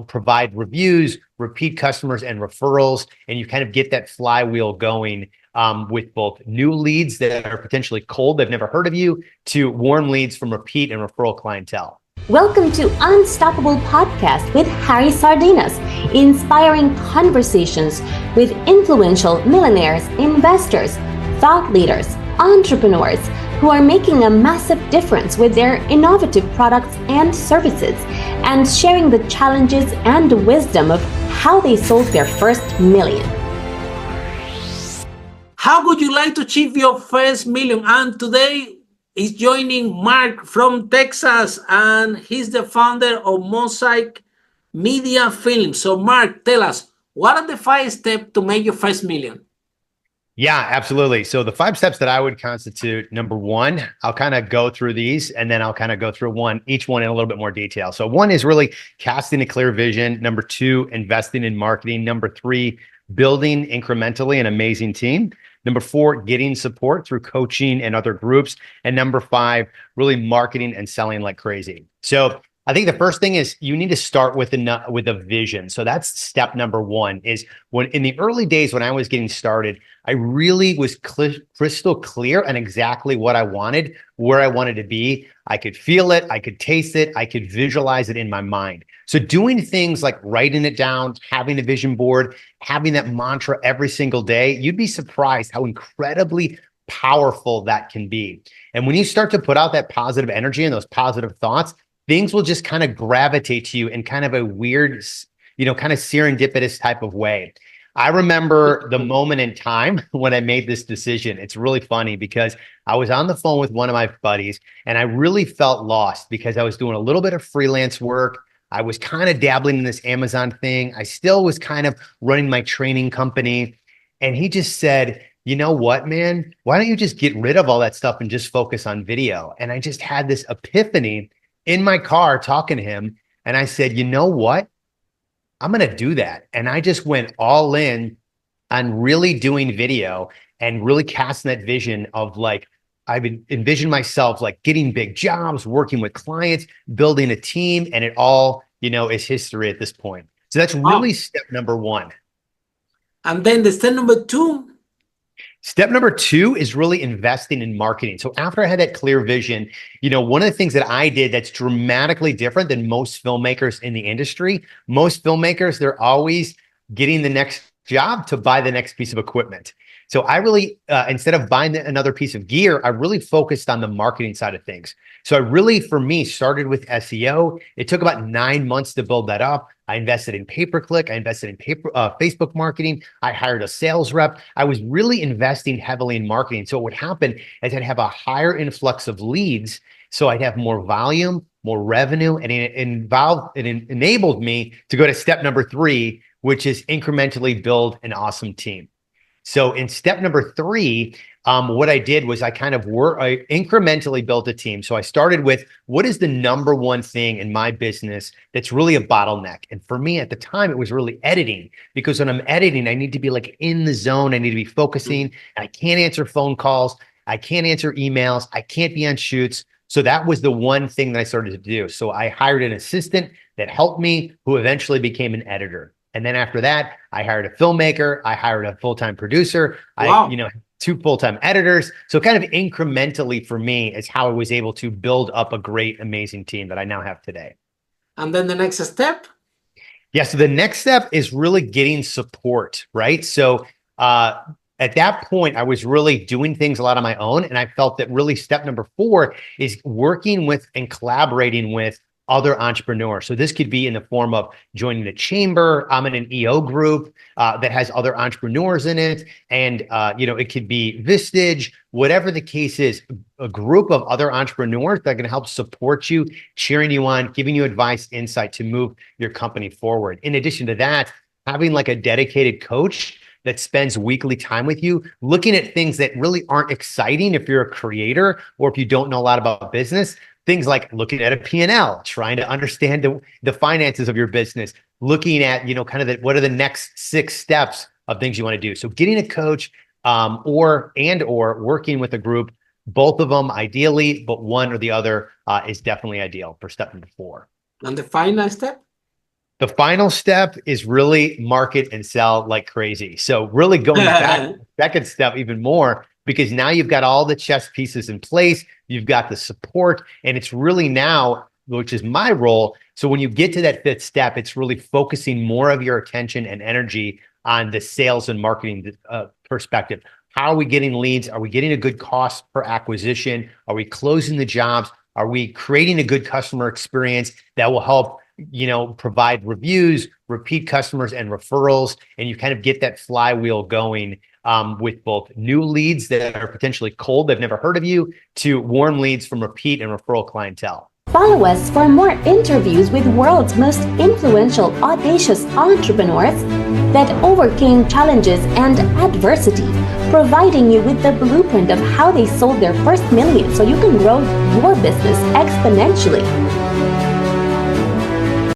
provide reviews, repeat customers, and referrals, and you kind of get that flywheel going with both new leads that are potentially cold, they've never heard of you, to warm leads from repeat and referral clientele. Welcome to Unstoppable Podcast with Harry Sardinas, inspiring conversations with influential millionaires, investors, thought leaders, entrepreneurs who are making a massive difference with their innovative products and services, and sharing the challenges and wisdom of how they sold their first million. How would you like to achieve your first million? And today is joining Mark from Texas, and he's the founder of Mosaic Media Films. So Mark, tell us, what are the 5 steps to make your first million? Yeah, absolutely. So the 5 steps that I would constitute, number 1, I'll kind of go through these and then I'll kind of go through each one in a little bit more detail. So 1 is really casting a clear vision. Number 2, investing in marketing. Number 3, building incrementally an amazing team. Number 4, getting support through coaching and other groups. And number 5, really marketing and selling like crazy. So I think the first thing is you need to start with a vision. So that's step number 1, is when in the early days when I was getting started, I really was crystal clear on exactly what I wanted, where I wanted to be. I could feel it, I could taste it, I could visualize it in my mind. So doing things like writing it down, having a vision board, having that mantra every single day, you'd be surprised how incredibly powerful that can be. And when you start to put out that positive energy and those positive thoughts, things will just kind of gravitate to you in kind of a weird, kind of serendipitous type of way. I remember the moment in time when I made this decision. It's really funny because I was on the phone with one of my buddies and I really felt lost because I was doing a little bit of freelance work. I was kind of dabbling in this Amazon thing. I still was kind of running my training company. And he just said, you know what, man, why don't you just get rid of all that stuff and just focus on video? And I just had this epiphany in my car talking to him. And I said, you know what? I'm going to do that. And I just went all in on really doing video and really casting that vision of like, I've envisioned myself like getting big jobs, working with clients, building a team, and it all, is history at this point. So that's really step number 1. And then the step number 2. Step number 2 is really investing in marketing. So after I had that clear vision, one of the things that I did that's dramatically different than most filmmakers in the industry, most filmmakers, they're always getting the next job to buy the next piece of equipment. So I really, instead of buying another piece of gear, I really focused on the marketing side of things. So I really, for me, started with SEO. It took about 9 months to build that up. I invested in pay-per-click. I invested in Facebook marketing. I hired a sales rep. I was really investing heavily in marketing. So what would happen is I'd have a higher influx of leads. So I'd have more volume, more revenue, and it enabled me to go to step number 3, which is incrementally build an awesome team. So in step number 3, what I did was I incrementally built a team. So I started with what is the number 1 thing in my business that's really a bottleneck? And for me at the time, it was really editing, because when I'm editing, I need to be like in the zone. I need to be focusing. I can't answer phone calls. I can't answer emails. I can't be on shoots. So that was the one thing that I started to do. So I hired an assistant that helped me, who eventually became an editor. And then after that, I hired a filmmaker. I hired a full-time producer. Wow. 2 full-time editors. So kind of incrementally for me is how I was able to build up a great, amazing team that I now have today. And then the next step? Yeah. So the next step is really getting support, right? So at that point, I was really doing things a lot on my own. And I felt that really step number 4 is working with and collaborating with other entrepreneurs. So this could be in the form of joining a chamber. I'm in an EO group that has other entrepreneurs in it. And, it could be Vistage, whatever the case is, a group of other entrepreneurs that can help support you, cheering you on, giving you advice, insight to move your company forward. In addition to that, having like a dedicated coach that spends weekly time with you, looking at things that really aren't exciting if you're a creator or if you don't know a lot about business. Things like looking at a P&L, trying to understand the finances of your business, looking at, what are the next 6 steps of things you want to do. So getting a coach or working with a group, both of them ideally, but one or the other is definitely ideal for step number 4. And the final step? The final step is really market and sell like crazy. So really going back to the second step even more, because now you've got all the chess pieces in place, you've got the support, and it's really now, which is my role. So when you get to that fifth step, it's really focusing more of your attention and energy on the sales and marketing perspective. How are we getting leads? Are we getting a good cost per acquisition? Are we closing the jobs? Are we creating a good customer experience that will help, provide reviews, repeat customers, and referrals? And you kind of get that flywheel going with both new leads that are potentially cold, they've never heard of you, to warm leads from repeat and referral clientele. Follow us for more interviews with world's most influential, audacious entrepreneurs that overcame challenges and adversity, providing you with the blueprint of how they sold their first million so you can grow your business exponentially.